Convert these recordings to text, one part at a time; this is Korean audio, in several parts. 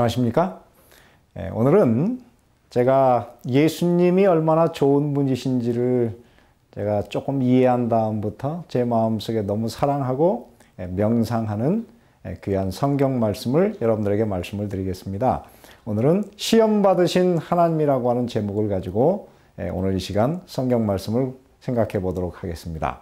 안녕하십니까? 오늘은 제가 예수님이 얼마나 좋은 분이신지를 제가 조금 이해한 다음부터 제 마음속에 너무 사랑하고 명상하는 귀한 성경 말씀을 여러분들에게 말씀을 드리겠습니다. 오늘은 시험 받으신 하나님이라고 하는 제목을 가지고 오늘 이 시간 성경 말씀을 생각해 보도록 하겠습니다.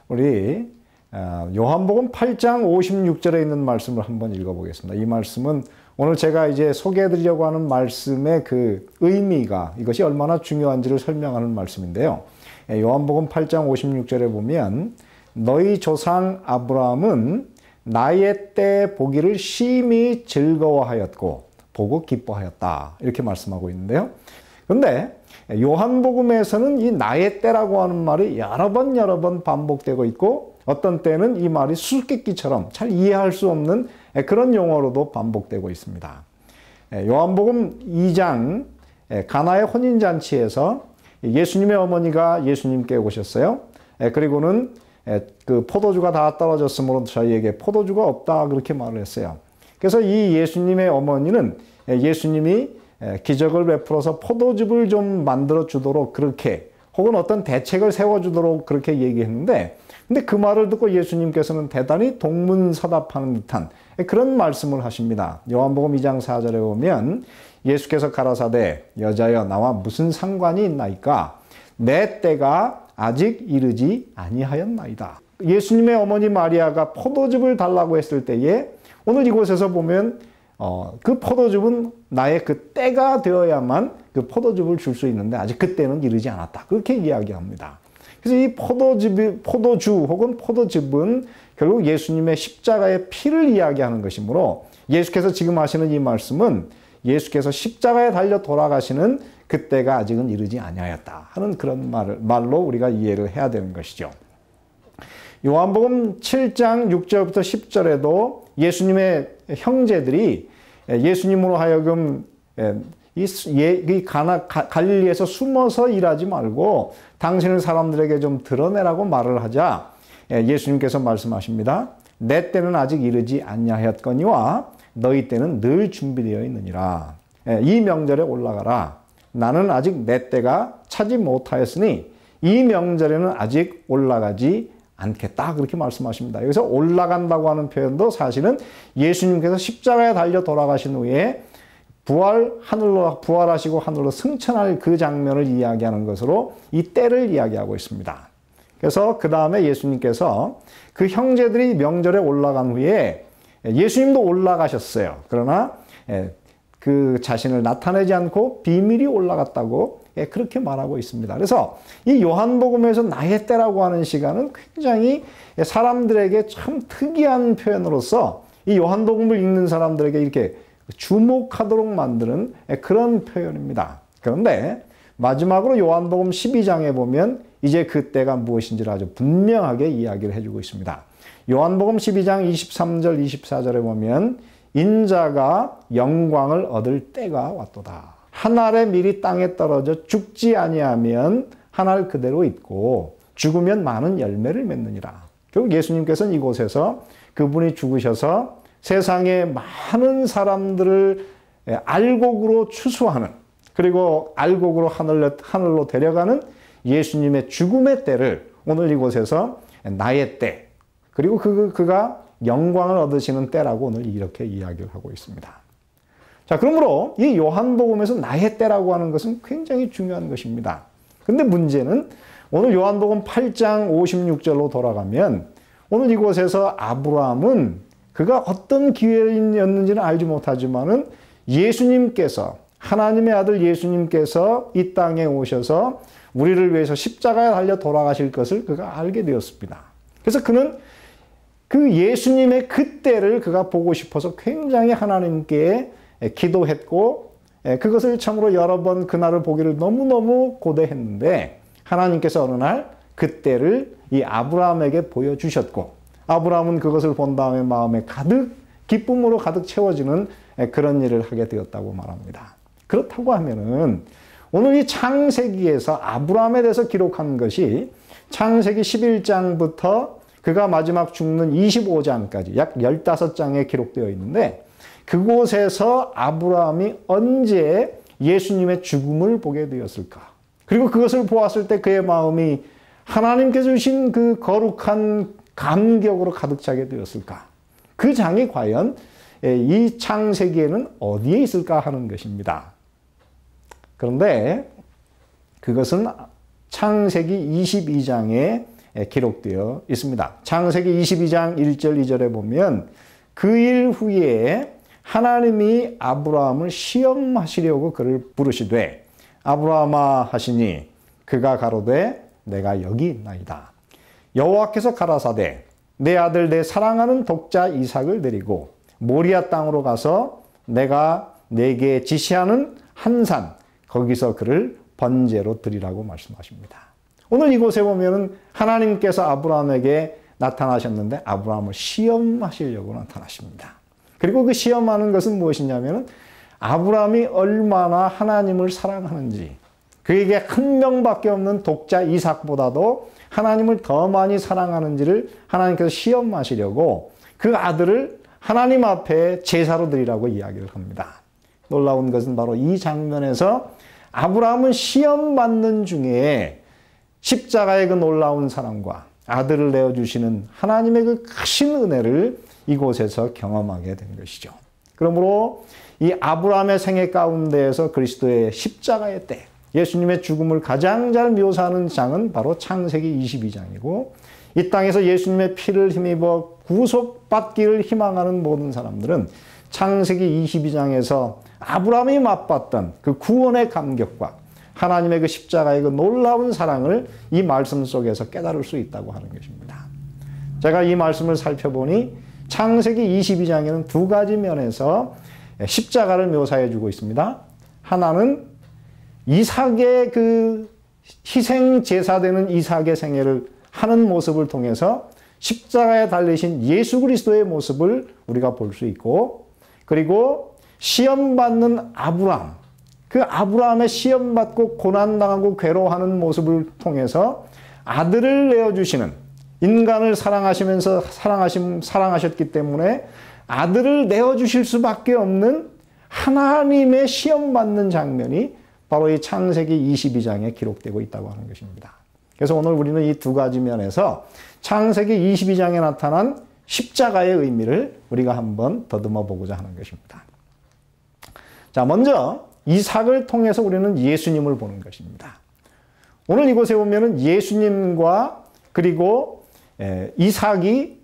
우리 요한복음 8장 56절에 있는 말씀을 한번 읽어보겠습니다. 이 말씀은 오늘 제가 이제 소개해 드리려고 하는 말씀의 그 의미가 이것이 얼마나 중요한지를 설명하는 말씀인데요. 요한복음 8장 56절에 보면 너희 조상 아브라함은 나의 때 보기를 심히 즐거워하였고 보고 기뻐하였다. 이렇게 말씀하고 있는데요. 그런데 요한복음에서는 이 나의 때라고 하는 말이 여러 번 반복되고 있고 어떤 때는 이 말이 수수께끼처럼 잘 이해할 수 없는 그런 용어로도 반복되고 있습니다. 요한복음 2장 가나의 혼인잔치에서 예수님의 어머니가 예수님께 오셨어요. 그리고는 그 포도주가 다 떨어졌으므로 저희에게 포도주가 없다 그렇게 말을 했어요. 그래서 이 예수님의 어머니는 예수님이 기적을 베풀어서 포도즙을 좀 만들어 주도록 그렇게 혹은 어떤 대책을 세워주도록 그렇게 얘기했는데 근데 그 말을 듣고 예수님께서는 대단히 동문서답하는 듯한 그런 말씀을 하십니다. 요한복음 2장 4절에 보면 예수께서 가라사대 여자여 나와 무슨 상관이 있나이까 내 때가 아직 이르지 아니하였나이다. 예수님의 어머니 마리아가 포도즙을 달라고 했을 때에 오늘 이곳에서 보면 그 포도즙은 나의 그 때가 되어야만 그 포도즙을 줄 수 있는데 아직 그때는 이르지 않았다. 그렇게 이야기합니다. 그래서 이 포도주 혹은 포도즙은 결국 예수님의 십자가의 피를 이야기하는 것이므로 예수께서 지금 하시는 이 말씀은 예수께서 십자가에 달려 돌아가시는 그때가 아직은 이르지 아니하였다 하는 그런 말로 우리가 이해를 해야 되는 것이죠. 요한복음 7장 6절부터 10절에도 예수님의 형제들이 예수님으로 하여금 갈릴리에서 숨어서 일하지 말고 당신을 사람들에게 좀 드러내라고 말을 하자 예수님께서 말씀하십니다. 내 때는 아직 이르지 아니하였거니와 너희 때는 늘 준비되어 있느니라. 이 명절에 올라가라. 나는 아직 내 때가 차지 못하였으니 이 명절에는 아직 올라가지 않겠다. 그렇게 말씀하십니다. 여기서 올라간다고 하는 표현도 사실은 예수님께서 십자가에 달려 돌아가신 후에 하늘로 부활하시고 하늘로 승천할 그 장면을 이야기하는 것으로 이 때를 이야기하고 있습니다. 그래서 그 다음에 예수님께서 그 형제들이 명절에 올라간 후에 예수님도 올라가셨어요. 그러나 그 자신을 나타내지 않고 비밀이 올라갔다고 그렇게 말하고 있습니다. 그래서 이 요한복음에서 나의 때라고 하는 시간은 굉장히 사람들에게 참 특이한 표현으로서 이 요한복음을 읽는 사람들에게 이렇게 주목하도록 만드는 그런 표현입니다. 그런데 마지막으로 요한복음 12장에 보면 이제 그 때가 무엇인지를 아주 분명하게 이야기를 해주고 있습니다. 요한복음 12장 23절 24절에 보면 인자가 영광을 얻을 때가 왔도다. 한 알의 밀이 땅에 떨어져 죽지 아니하면 한 알 그대로 있고 죽으면 많은 열매를 맺느니라. 결국 예수님께서는 이곳에서 그분이 죽으셔서 세상의 많은 사람들을 알곡으로 추수하는 그리고 알곡으로 하늘로 데려가는 예수님의 죽음의 때를 오늘 이곳에서 나의 때 그리고 그가 영광을 얻으시는 때라고 오늘 이렇게 이야기를 하고 있습니다. 자, 그러므로 이 요한복음에서 나의 때라고 하는 것은 굉장히 중요한 것입니다. 근데 문제는 오늘 요한복음 8장 56절로 돌아가면 오늘 이곳에서 아브라함은 그가 어떤 기회인이었는지는 알지 못하지만은 예수님께서 하나님의 아들 예수님께서 이 땅에 오셔서 우리를 위해서 십자가에 달려 돌아가실 것을 그가 알게 되었습니다. 그래서 그는 그 예수님의 그때를 그가 보고 싶어서 굉장히 하나님께 기도했고 그것을 참으로 여러 번 그날을 보기를 너무너무 고대했는데 하나님께서 어느 날 그때를 이 아브라함에게 보여주셨고 아브라함은 그것을 본 다음에 마음에 기쁨으로 가득 채워지는 그런 일을 하게 되었다고 말합니다. 그렇다고 하면은 오늘 이 창세기에서 아브라함에 대해서 기록한 것이 창세기 11장부터 그가 마지막 죽는 25장까지 약 15장에 기록되어 있는데 그곳에서 아브라함이 언제 예수님의 죽음을 보게 되었을까? 그리고 그것을 보았을 때 그의 마음이 하나님께서 주신 그 거룩한 감격으로 가득 차게 되었을까? 그 장이 과연 이 창세기에는 어디에 있을까 하는 것입니다. 그런데 그것은 창세기 22장에 기록되어 있습니다. 창세기 22장 1절 2절에 보면 그 일 후에 하나님이 아브라함을 시험하시려고 그를 부르시되 아브라함아 하시니 그가 가로되 내가 여기 있나이다. 여호와께서 가라사대 내 아들 내 사랑하는 독자 이삭을 데리고 모리아 땅으로 가서 내가 내게 지시하는 한 산 거기서 그를 번제로 드리라고 말씀하십니다. 오늘 이곳에 보면은 하나님께서 아브라함에게 나타나셨는데 아브라함을 시험하시려고 나타나십니다. 그리고 그 시험하는 것은 무엇이냐면은 아브라함이 얼마나 하나님을 사랑하는지, 그에게 한 명밖에 없는 독자 이삭보다도 하나님을 더 많이 사랑하는지를 하나님께서 시험하시려고 그 아들을 하나님 앞에 제사로 드리라고 이야기를 합니다. 놀라운 것은 바로 이 장면에서 아브라함은 시험받는 중에 십자가의 그 놀라운 사랑과 아들을 내어주시는 하나님의 그 크신 은혜를 이곳에서 경험하게 된 것이죠. 그러므로 이 아브라함의 생애 가운데에서 그리스도의 십자가의 때, 예수님의 죽음을 가장 잘 묘사하는 장은 바로 창세기 22장이고 이 땅에서 예수님의 피를 힘입어 구속받기를 희망하는 모든 사람들은 창세기 22장에서 아브라함이 맛봤던 그 구원의 감격과 하나님의 그 십자가의 그 놀라운 사랑을 이 말씀 속에서 깨달을 수 있다고 하는 것입니다. 제가 이 말씀을 살펴보니 창세기 22장에는 두 가지 면에서 십자가를 묘사해 주고 있습니다. 하나는 이삭의 그 희생 제사되는 이삭의 생애를 하는 모습을 통해서 십자가에 달리신 예수 그리스도의 모습을 우리가 볼 수 있고, 그리고 시험받는 아브라함, 그 아브라함의 시험받고 고난당하고 괴로워하는 모습을 통해서 아들을 내어주시는, 인간을 사랑하시면서 사랑하셨기 때문에 아들을 내어주실 수밖에 없는 하나님의 시험받는 장면이 바로 이 창세기 22장에 기록되고 있다고 하는 것입니다. 그래서 오늘 우리는 이 두 가지 면에서 창세기 22장에 나타난 십자가의 의미를 우리가 한번 더듬어 보고자 하는 것입니다. 자, 먼저 이삭을 통해서 우리는 예수님을 보는 것입니다. 오늘 이곳에 보면은 예수님과 그리고 이삭이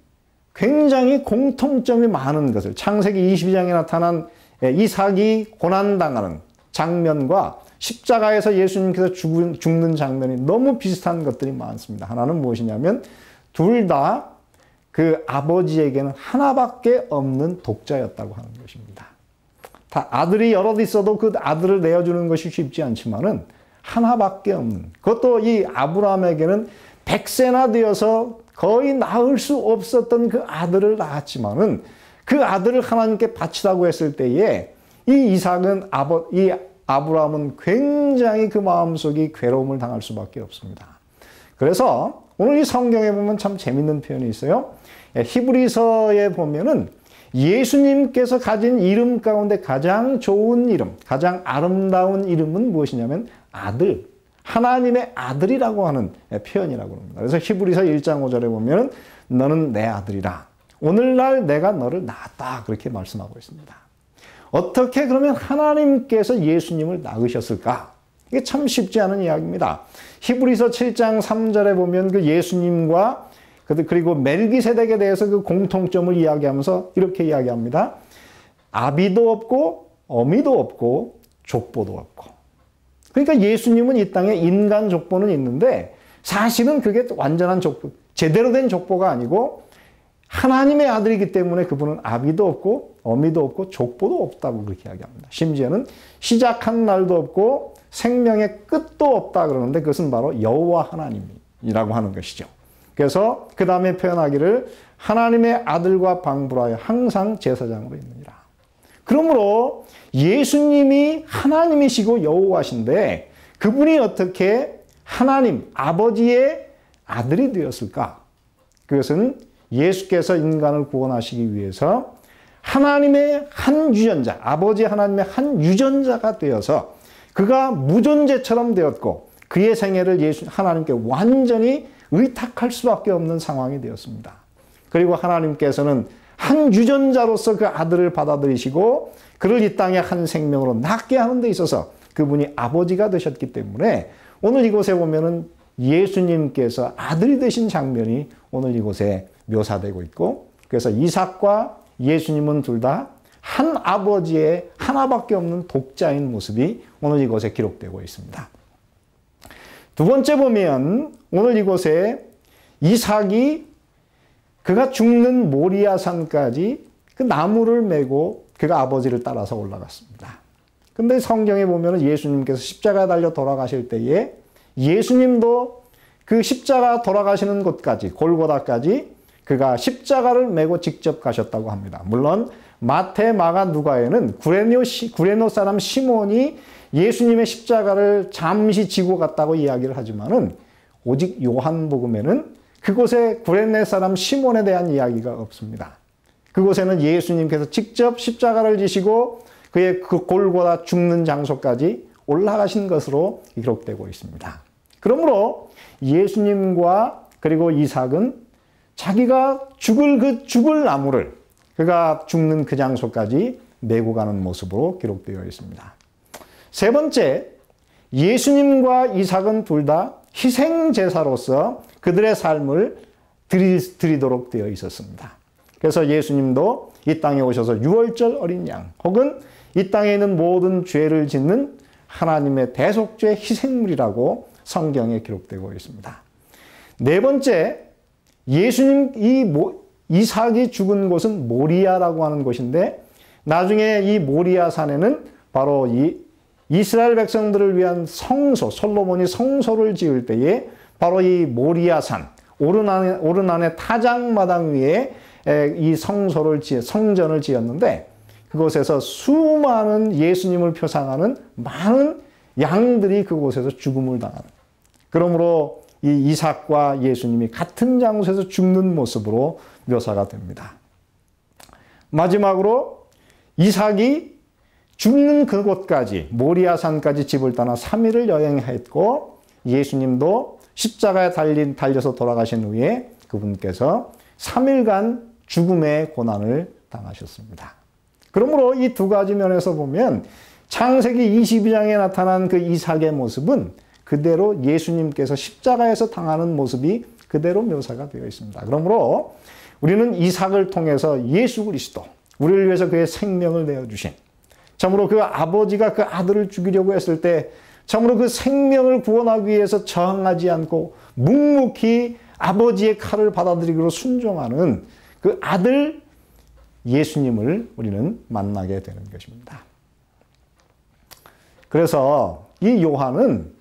굉장히 공통점이 많은 것을, 창세기 22장에 나타난 이삭이 고난당하는 장면과 십자가에서 예수님께서 죽는 장면이 너무 비슷한 것들이 많습니다. 하나는 무엇이냐면 둘 다 그 아버지에게는 하나밖에 없는 독자였다고 하는 것입니다. 다 아들이 여럿 있어도 그 아들을 내어주는 것이 쉽지 않지만은 하나밖에 없는, 그것도 이 아브라함에게는 100세나 되어서 거의 낳을 수 없었던 그 아들을 낳았지만은 그 아들을 하나님께 바치라고 했을 때에 이 아브라함은 굉장히 그 마음속이 괴로움을 당할 수밖에 없습니다. 그래서 오늘 이 성경에 보면 참 재밌는 표현이 있어요. 히브리서에 보면은 예수님께서 가진 이름 가운데 가장 좋은 이름, 가장 아름다운 이름은 무엇이냐면 아들, 하나님의 아들이라고 하는 표현이라고 합니다. 그래서 히브리서 1장 5절에 보면 너는 내 아들이라, 오늘날 내가 너를 낳았다, 그렇게 말씀하고 있습니다. 어떻게 그러면 하나님께서 예수님을 낳으셨을까? 이게 참 쉽지 않은 이야기입니다. 히브리서 7장 3절에 보면 그 예수님과 그리고 멜기세덱에 대해서 그 공통점을 이야기하면서 이렇게 이야기합니다. 아비도 없고 어미도 없고 족보도 없고. 그러니까 예수님은 이 땅에 인간 족보는 있는데 사실은 그게 완전한 족보, 제대로 된 족보가 아니고 하나님의 아들이기 때문에 그분은 아비도 없고 어미도 없고 족보도 없다고 그렇게 이야기합니다. 심지어는 시작한 날도 없고 생명의 끝도 없다 그러는데 그것은 바로 여호와 하나님이라고 하는 것이죠. 그래서 그 다음에 표현하기를 하나님의 아들과 방불하여 항상 제사장으로 있느니라. 그러므로 예수님이 하나님이시고 여호와신데 그분이 어떻게 하나님 아버지의 아들이 되었을까? 그것은 예수께서 인간을 구원하시기 위해서 하나님의 한 유전자, 아버지 하나님의 한 유전자가 되어서 그가 무존재처럼 되었고 그의 생애를 하나님께 완전히 의탁할 수밖에 없는 상황이 되었습니다. 그리고 하나님께서는 한 유전자로서 그 아들을 받아들이시고 그를 이 땅의 한 생명으로 낳게 하는 데 있어서 그분이 아버지가 되셨기 때문에 오늘 이곳에 보면은 예수님께서 아들이 되신 장면이 오늘 이곳에 묘사되고 있고, 그래서 이삭과 예수님은 둘 다 한 아버지의 하나밖에 없는 독자인 모습이 오늘 이곳에 기록되고 있습니다. 두 번째 보면 오늘 이곳에 이삭이 그가 죽는 모리아산까지 그 나무를 메고 그가 아버지를 따라서 올라갔습니다. 근데 성경에 보면 예수님께서 십자가에 달려 돌아가실 때에 예수님도 그 십자가 돌아가시는 곳까지, 골고다까지 그가 십자가를 메고 직접 가셨다고 합니다. 물론 마태, 마가, 누가에는 구레네 사람 시몬이 예수님의 십자가를 잠시 지고 갔다고 이야기를 하지만은 오직 요한복음에는 그곳에 구레네 사람 시몬에 대한 이야기가 없습니다. 그곳에는 예수님께서 직접 십자가를 지시고 그의 그 골고다 죽는 장소까지 올라가신 것으로 기록되고 있습니다. 그러므로 예수님과 그리고 이삭은 자기가 죽을 나무를 그가 죽는 그 장소까지 메고 가는 모습으로 기록되어 있습니다. 세 번째, 예수님과 이삭은 둘 다 희생제사로서 그들의 삶을 드리도록 되어 있었습니다. 그래서 예수님도 이 땅에 오셔서 유월절 어린 양 혹은 이 땅에 있는 모든 죄를 짓는 하나님의 대속죄 희생물이라고 성경에 기록되고 있습니다. 네 번째, 이삭이 죽은 곳은 모리아라고 하는 곳인데 나중에 이 모리아 산에는 바로 이 이스라엘 백성들을 위한 성소, 솔로몬이 성소를 지을 때에 바로 이 모리아 산, 오르난의 타작마당 위에 이 성전을 지었는데 그곳에서 수많은 예수님을 표상하는 많은 양들이 그곳에서 죽음을 당하는, 그러므로 이 이삭과 예수님이 같은 장소에서 죽는 모습으로 묘사가 됩니다. 마지막으로 이삭이 죽는 그곳까지 모리아산까지 집을 떠나 3일을 여행했고 예수님도 십자가에 달려서 돌아가신 후에 그분께서 3일간 죽음의 고난을 당하셨습니다. 그러므로 이 두 가지 면에서 보면 창세기 22장에 나타난 그 이삭의 모습은 그대로 예수님께서 십자가에서 당하는 모습이 그대로 묘사가 되어 있습니다. 그러므로 우리는 이삭을 통해서 예수 그리스도, 우리를 위해서 그의 생명을 내어주신, 참으로 그 아버지가 그 아들을 죽이려고 했을 때 참으로 그 생명을 구원하기 위해서 저항하지 않고 묵묵히 아버지의 칼을 받아들이기로 순종하는 그 아들 예수님을 우리는 만나게 되는 것입니다. 그래서 이 요한은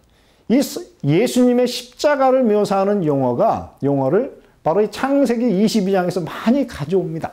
이 예수님의 십자가를 묘사하는 용어를 바로 이 창세기 22장에서 많이 가져옵니다.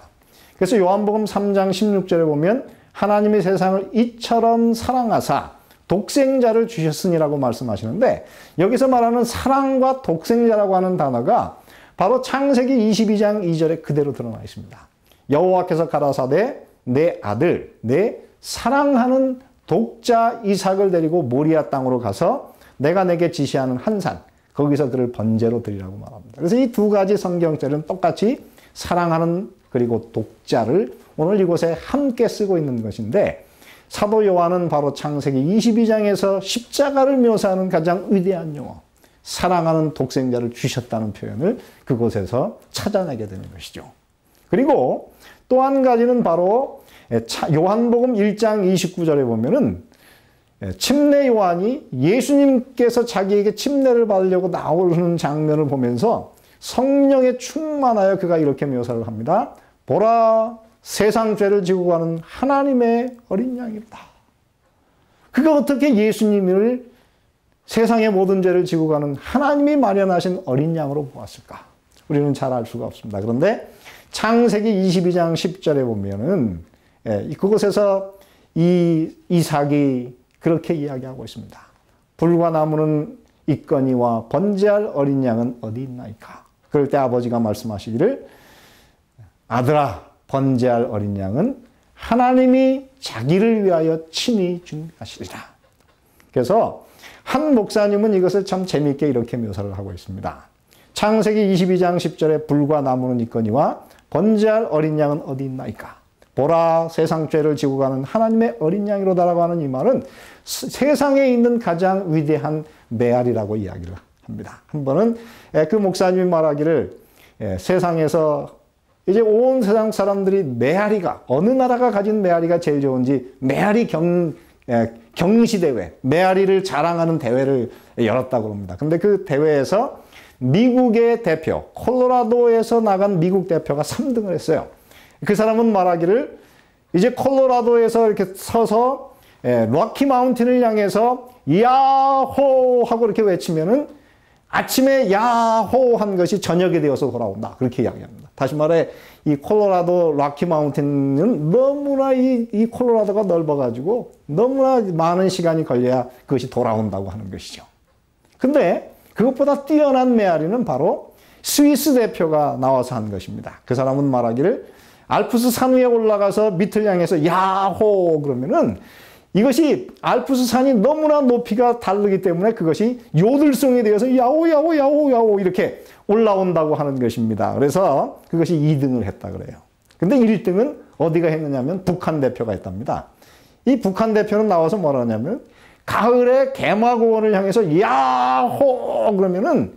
그래서 요한복음 3장 16절에 보면 하나님이 세상을 이처럼 사랑하사 독생자를 주셨으니라고 말씀하시는데 여기서 말하는 사랑과 독생자라고 하는 단어가 바로 창세기 22장 2절에 그대로 드러나 있습니다. 여호와께서 가라사대 내 아들, 내 사랑하는 독자 이삭을 데리고 모리아 땅으로 가서 내가 내게 지시하는 한 산, 거기서 그를 번제로 드리라고 말합니다. 그래서 이 두 가지 성경절은 똑같이 사랑하는 그리고 독자를 오늘 이곳에 함께 쓰고 있는 것인데 사도 요한은 바로 창세기 22장에서 십자가를 묘사하는 가장 위대한 용어, 사랑하는 독생자를 주셨다는 표현을 그곳에서 찾아내게 되는 것이죠. 그리고 또 한 가지는 바로 요한복음 1장 29절에 보면은 침례 요한이 예수님께서 자기에게 침례를 받으려고 나오는 장면을 보면서 성령에 충만하여 그가 이렇게 묘사를 합니다. 보라, 세상 죄를 지고 가는 하나님의 어린 양이다. 그가 어떻게 예수님을 세상의 모든 죄를 지고 가는 하나님이 마련하신 어린 양으로 보았을까? 우리는 잘 알 수가 없습니다. 그런데 창세기 22장 10절에 보면은 그곳에서 이 이삭이 그렇게 이야기하고 있습니다. 불과 나무는 있거니와 번제할 어린 양은 어디 있나이까? 그럴 때 아버지가 말씀하시기를 아들아 번제할 어린 양은 하나님이 자기를 위하여 친히 준비하시리라. 그래서 한 목사님은 이것을 참 재미있게 이렇게 묘사를 하고 있습니다. 창세기 22장 10절에 불과 나무는 있거니와 번제할 어린 양은 어디 있나이까. 보라 세상 죄를 지고 가는 하나님의 어린 양이로다라고 하는 이 말은 세상에 있는 가장 위대한 메아리라고 이야기를 합니다. 한 번은 그 목사님이 말하기를 세상에서 이제 온 세상 사람들이 메아리가 어느 나라가 가진 메아리가 제일 좋은지 메아리 경시 대회, 메아리를 자랑하는 대회를 열었다고 합니다. 근데 그 대회에서 미국의 대표, 콜로라도에서 나간 미국 대표가 3등을 했어요. 그 사람은 말하기를 이제 콜로라도에서 이렇게 서서 록키 마운틴을 향해서 야호 하고 이렇게 외치면은 아침에 야호 한 것이 저녁이 되어서 돌아온다. 그렇게 이야기합니다. 다시 말해 이 콜로라도 록키 마운틴은 너무나 이 콜로라도가 넓어가지고 너무나 많은 시간이 걸려야 그것이 돌아온다고 하는 것이죠. 근데 그것보다 뛰어난 메아리는 바로 스위스 대표가 나와서 한 것입니다. 그 사람은 말하기를 알프스 산 위에 올라가서 밑을 향해서 야호 그러면은 이것이 알프스 산이 너무나 높이가 다르기 때문에 그것이 요들송이 되어서 야호 야호 야호 야호 이렇게 올라온다고 하는 것입니다. 그래서 그것이 2등을 했다 그래요. 근데 1등은 어디가 했느냐면 북한 대표가 했답니다. 이 북한 대표는 나와서 뭐라 하냐면 가을에 개마고원을 향해서 야호 그러면은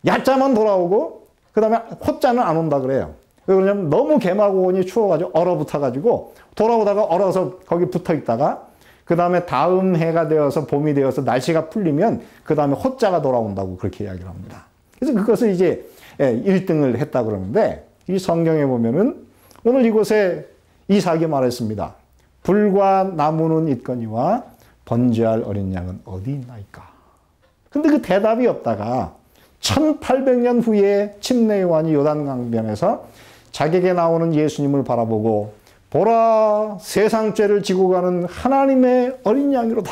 야자만 돌아오고 그 다음에 호자는 안 온다 그래요. 왜 그러냐면 너무 개마고원이 추워가지고 얼어붙어가지고 돌아오다가 얼어서 거기 붙어 있다가 그 다음에 다음 해가 되어서 봄이 되어서 날씨가 풀리면 그 다음에 호자가 돌아온다고 그렇게 이야기를 합니다. 그래서 그것을 이제 1등을 했다 그러는데 이 성경에 보면은 오늘 이곳에 이삭이 말했습니다. 불과 나무는 있거니와 번제할 어린 양은 어디 있나이까. 근데 그 대답이 없다가 1800년 후에 침례 요한이 요단강변에서 자기에게 나오는 예수님을 바라보고 보라 세상 죄를 지고 가는 하나님의 어린 양이로다.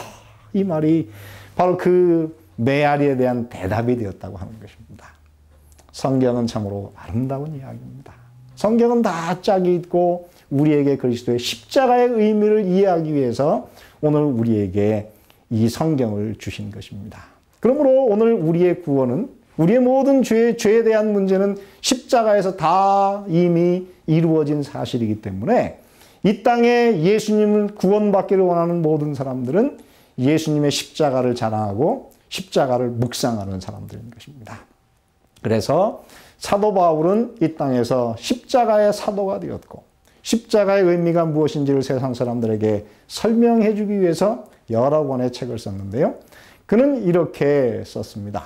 이 말이 바로 그 메아리에 대한 대답이 되었다고 하는 것입니다. 성경은 참으로 아름다운 이야기입니다. 성경은 다 짝이 있고 우리에게 그리스도의 십자가의 의미를 이해하기 위해서 오늘 우리에게 이 성경을 주신 것입니다. 그러므로 오늘 우리의 구원은 우리의 모든 죄에 대한 문제는 십자가에서 다 이미 이루어진 사실이기 때문에 이 땅에 예수님을 구원받기를 원하는 모든 사람들은 예수님의 십자가를 자랑하고 십자가를 묵상하는 사람들인 것입니다. 그래서 사도 바울은 이 땅에서 십자가의 사도가 되었고 십자가의 의미가 무엇인지를 세상 사람들에게 설명해 주기 위해서 여러 권의 책을 썼는데요. 그는 이렇게 썼습니다.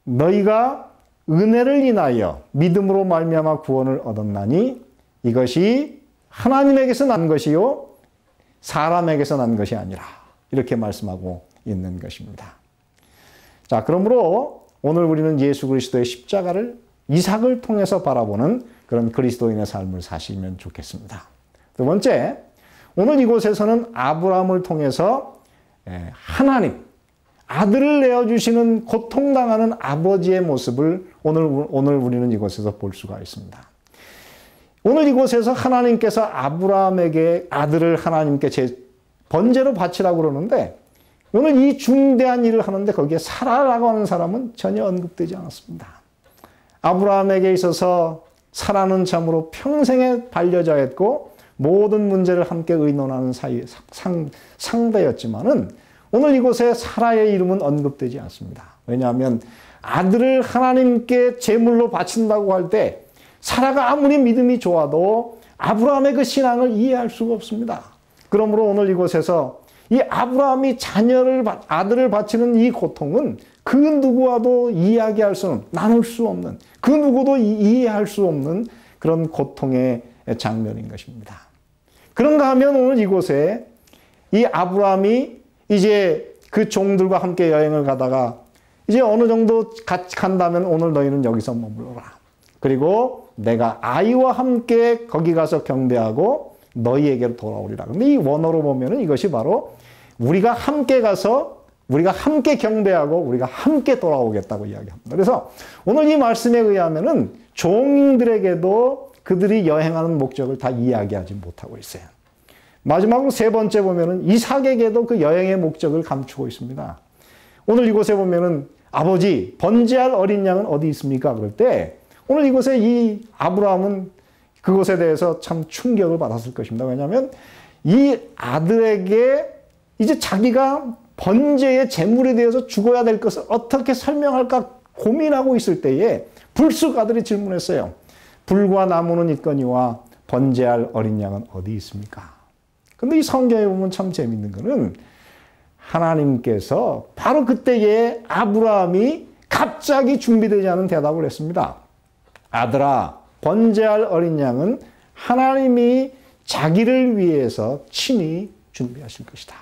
너희가 은혜를 인하여 믿음으로 말미암아 구원을 얻었나니 이것이 하나님에게서 난 것이요 사람에게서 난 것이 아니라 이렇게 말씀하고 있는 것입니다. 자, 그러므로 오늘 우리는 예수 그리스도의 십자가를 이삭을 통해서 바라보는 그런 그리스도인의 삶을 사시면 좋겠습니다. 두 번째, 오늘 이곳에서는 아브라함을 통해서 하나님, 아들을 내어주시는 고통당하는 아버지의 모습을 오늘 우리는 이곳에서 볼 수가 있습니다. 오늘 이곳에서 하나님께서 아브라함에게 아들을 하나님께 번제로 바치라고 그러는데 오늘 이 중대한 일을 하는데 거기에 사라라고 하는 사람은 전혀 언급되지 않았습니다. 아브라함에게 있어서 사라는 참으로 평생의 반려자였고 모든 문제를 함께 의논하는 상대였지만은 오늘 이곳에 사라의 이름은 언급되지 않습니다. 왜냐하면 아들을 하나님께 제물로 바친다고 할 때 사라가 아무리 믿음이 좋아도 아브라함의 그 신앙을 이해할 수가 없습니다. 그러므로 오늘 이곳에서 이 아브라함이 아들을 바치는 이 고통은 그 누구와도 이야기할 수 없는, 나눌 수 없는, 그 누구도 이해할 수 없는 그런 고통의 장면인 것입니다. 그런가 하면 오늘 이곳에 이 아브라함이 이제 그 종들과 함께 여행을 가다가 이제 어느 정도 간다면 오늘 너희는 여기서 머물러라. 그리고 내가 아이와 함께 거기 가서 경배하고 너희에게로 돌아오리라. 근데 이 원어로 보면은 이것이 바로 우리가 함께 가서 우리가 함께 경배하고 우리가 함께 돌아오겠다고 이야기합니다. 그래서 오늘 이 말씀에 의하면은 종들에게도 그들이 여행하는 목적을 다 이야기하지 못하고 있어요. 마지막으로 세 번째 보면은 이삭에게도 그 여행의 목적을 감추고 있습니다. 오늘 이곳에 보면은 아버지, 번제할 어린 양은 어디 있습니까? 그럴 때 오늘 이곳에 이 아브라함은 그것에 대해서 참 충격을 받았을 것입니다. 왜냐하면 이 아들에게 이제 자기가 번제의 제물이 되어서 죽어야 될 것을 어떻게 설명할까 고민하고 있을 때에 불쑥 아들이 질문했어요. 불과 나무는 있거니와 번제할 어린 양은 어디 있습니까? 근데 이 성경에 보면 참 재밌는 거는 하나님께서 바로 그때에 아브라함이 갑자기 준비되지 않은 대답을 했습니다. 아들아, 번제할 어린 양은 하나님이 자기를 위해서 친히 준비하실 것이다.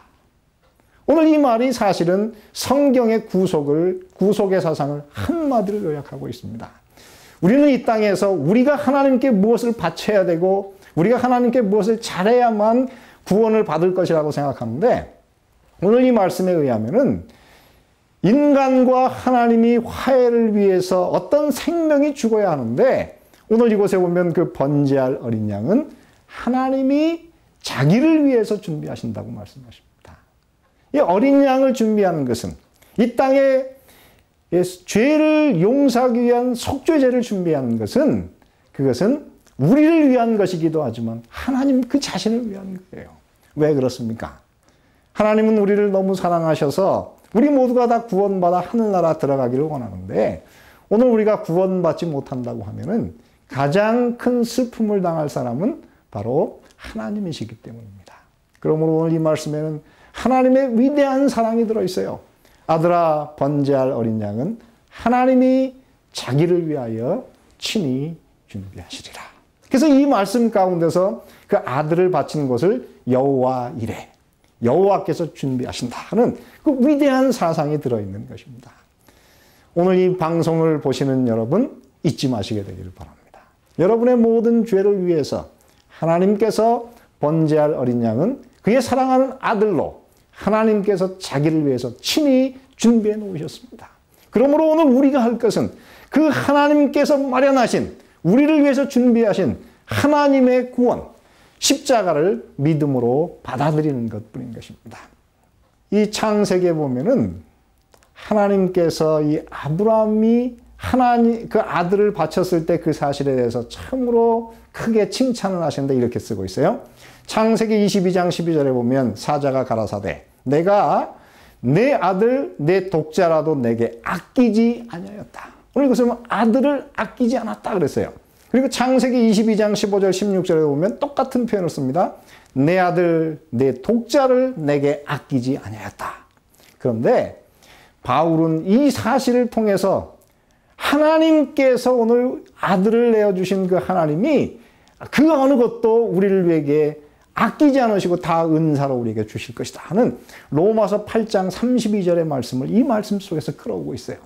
오늘 이 말이 사실은 성경의 구속의 사상을 한마디로 요약하고 있습니다. 우리는 이 땅에서 우리가 하나님께 무엇을 바쳐야 되고 우리가 하나님께 무엇을 잘해야만 구원을 받을 것이라고 생각하는데 오늘 이 말씀에 의하면은 인간과 하나님이 화해를 위해서 어떤 생명이 죽어야 하는데 오늘 이곳에 보면 그 번제할 어린 양은 하나님이 자기를 위해서 준비하신다고 말씀하십니다. 이 어린 양을 준비하는 것은 이 땅에 죄를 용서하기 위한 속죄제를 준비하는 것은 그것은 우리를 위한 것이기도 하지만 하나님 그 자신을 위한 거예요. 왜 그렇습니까? 하나님은 우리를 너무 사랑하셔서 우리 모두가 다 구원받아 하늘나라 들어가기를 원하는데 오늘 우리가 구원받지 못한다고 하면은 가장 큰 슬픔을 당할 사람은 바로 하나님이시기 때문입니다. 그러므로 오늘 이 말씀에는 하나님의 위대한 사랑이 들어있어요. 아들아, 번제할 어린 양은 하나님이 자기를 위하여 친히 준비하시리라. 그래서 이 말씀 가운데서 그 아들을 바친 것을 여호와 이레, 여호와께서 준비하신다 하는 그 위대한 사상이 들어있는 것입니다. 오늘 이 방송을 보시는 여러분 잊지 마시게 되기를 바랍니다. 여러분의 모든 죄를 위해서 하나님께서 번제할 어린 양은 그의 사랑하는 아들로 하나님께서 자기를 위해서 친히 준비해 놓으셨습니다. 그러므로 오늘 우리가 할 것은 그 하나님께서 마련하신 우리를 위해서 준비하신 하나님의 구원, 십자가를 믿음으로 받아들이는 것뿐인 것입니다. 이 창세기에 보면은 하나님께서 이 아브라함이 하나님 그 아들을 바쳤을 때 그 사실에 대해서 참으로 크게 칭찬을 하시는데 이렇게 쓰고 있어요. 창세기 22장 12절에 보면 사자가 가라사대 내가 내 아들 내 독자라도 내게 아끼지 아니하였다. 오늘 이것을 아들을 아끼지 않았다 그랬어요. 그리고 창세기 22장 15절 16절에 보면 똑같은 표현을 씁니다. 내 아들 내 독자를 내게 아끼지 아니하였다. 그런데 바울은 이 사실을 통해서 하나님께서 오늘 아들을 내어주신 그 하나님이 그 어느 것도 우리를 위해 아끼지 않으시고 다 은사로 우리에게 주실 것이다 하는 로마서 8장 32절의 말씀을 이 말씀 속에서 끌어오고 있어요.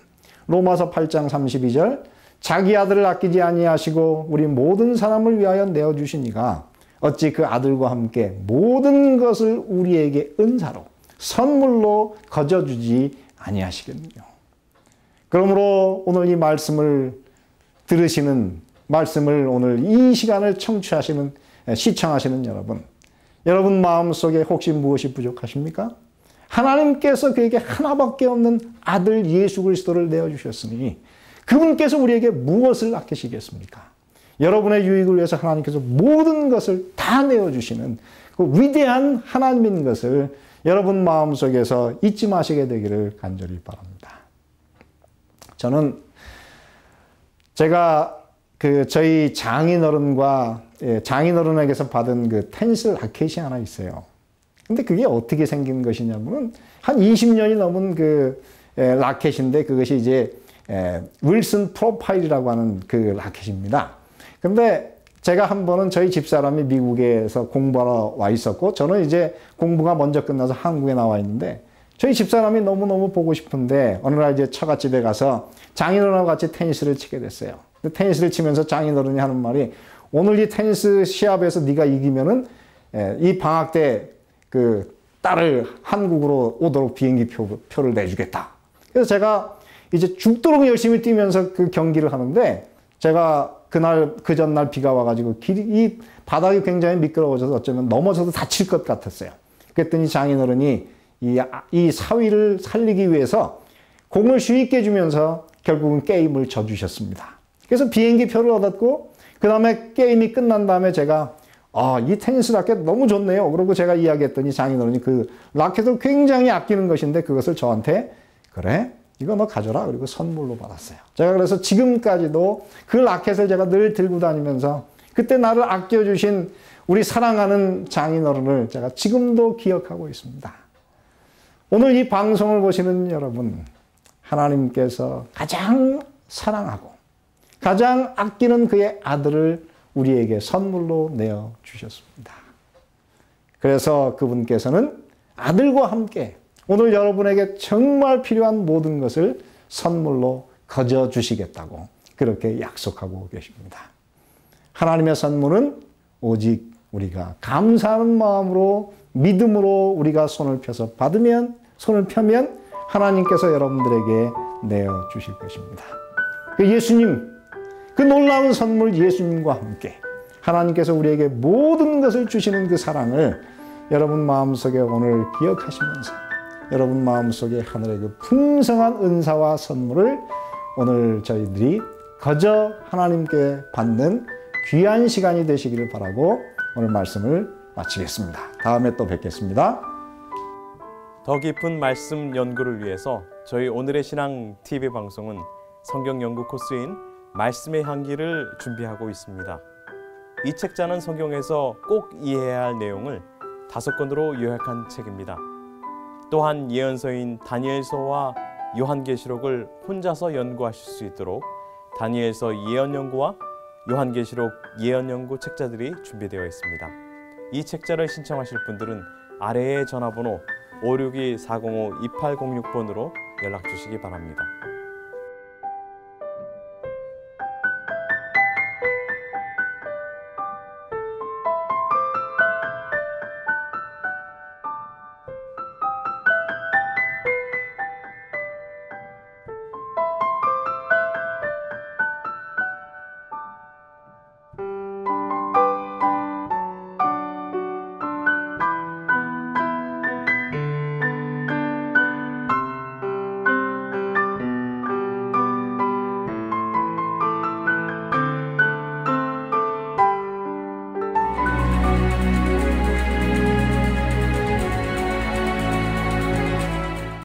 로마서 8장 32절 자기 아들을 아끼지 아니하시고 우리 모든 사람을 위하여 내어주시니가 어찌 그 아들과 함께 모든 것을 우리에게 은사로 선물로 거저주지 아니하시겠느냐. 그러므로 오늘 이 말씀을 들으시는 말씀을 오늘 이 시간을 시청하시는 여러분 마음속에 혹시 무엇이 부족하십니까? 하나님께서 그에게 하나밖에 없는 아들 예수 그리스도를 내어주셨으니 그분께서 우리에게 무엇을 아끼시겠습니까? 여러분의 유익을 위해서 하나님께서 모든 것을 다 내어주시는 그 위대한 하나님인 것을 여러분 마음속에서 잊지 마시게 되기를 간절히 바랍니다. 저는 제가 저희 장인어른에게서 받은 그 테니스 라켓이 하나 있어요. 근데 그게 어떻게 생긴 것이냐면은 한 20년이 넘은 그 라켓인데 그것이 이제 윌슨 프로파일이라고 하는 그 라켓입니다. 근데 제가 한 번은 저희 집사람이 미국에서 공부하러 와 있었고 저는 이제 공부가 먼저 끝나서 한국에 나와 있는데 저희 집사람이 너무너무 보고 싶은데 어느 날 이제 처갓집에 가서 장인어른하고 같이 테니스를 치게 됐어요. 근데 테니스를 치면서 장인어른이 하는 말이 오늘 이 테니스 시합에서 네가 이기면은 이 방학 때 그 딸을 한국으로 오도록 비행기 표를 내주겠다. 그래서 제가 이제 죽도록 열심히 뛰면서 그 경기를 하는데 제가 그 전날 비가 와가지고 이 바닥이 굉장히 미끄러워져서 어쩌면 넘어져도 다칠 것 같았어요. 그랬더니 장인어른이 이 사위를 살리기 위해서 공을 쉽게 주면서 결국은 게임을 져주셨습니다. 그래서 비행기 표를 얻었고, 그 다음에 게임이 끝난 다음에 제가 이 테니스 라켓 너무 좋네요. 그러고 제가 이야기했더니 장인어른이 그 라켓을 굉장히 아끼는 것인데 그것을 저한테 그래? 이거 너 가져라. 그리고 선물로 받았어요. 제가 그래서 지금까지도 그 라켓을 제가 늘 들고 다니면서 그때 나를 아껴주신 우리 사랑하는 장인어른을 제가 지금도 기억하고 있습니다. 오늘 이 방송을 보시는 여러분, 하나님께서 가장 사랑하고 가장 아끼는 그의 아들을 우리에게 선물로 내어주셨습니다. 그래서 그분께서는 아들과 함께 오늘 여러분에게 정말 필요한 모든 것을 선물로 거저주시겠다고 그렇게 약속하고 계십니다. 하나님의 선물은 오직 우리가 감사하는 마음으로 믿음으로 우리가 손을 펴면 하나님께서 여러분들에게 내어주실 것입니다. 예수님, 그 놀라운 선물 예수님과 함께 하나님께서 우리에게 모든 것을 주시는 그 사랑을 여러분 마음속에 오늘 기억하시면서 여러분 마음속에 하늘의 그 풍성한 은사와 선물을 오늘 저희들이 거저 하나님께 받는 귀한 시간이 되시기를 바라고 오늘 말씀을 마치겠습니다. 다음에 또 뵙겠습니다. 더 깊은 말씀 연구를 위해서 저희 오늘의 신앙 TV 방송은 성경 연구 코스인 말씀의 향기를 준비하고 있습니다. 이 책자는 성경에서 꼭 이해해야 할 내용을 5권으로 요약한 책입니다. 또한 예언서인 다니엘서와 요한계시록을 혼자서 연구하실 수 있도록 다니엘서 예언연구와 요한계시록 예언연구 책자들이 준비되어 있습니다. 이 책자를 신청하실 분들은 아래의 전화번호 562-405-2806번으로 연락 주시기 바랍니다.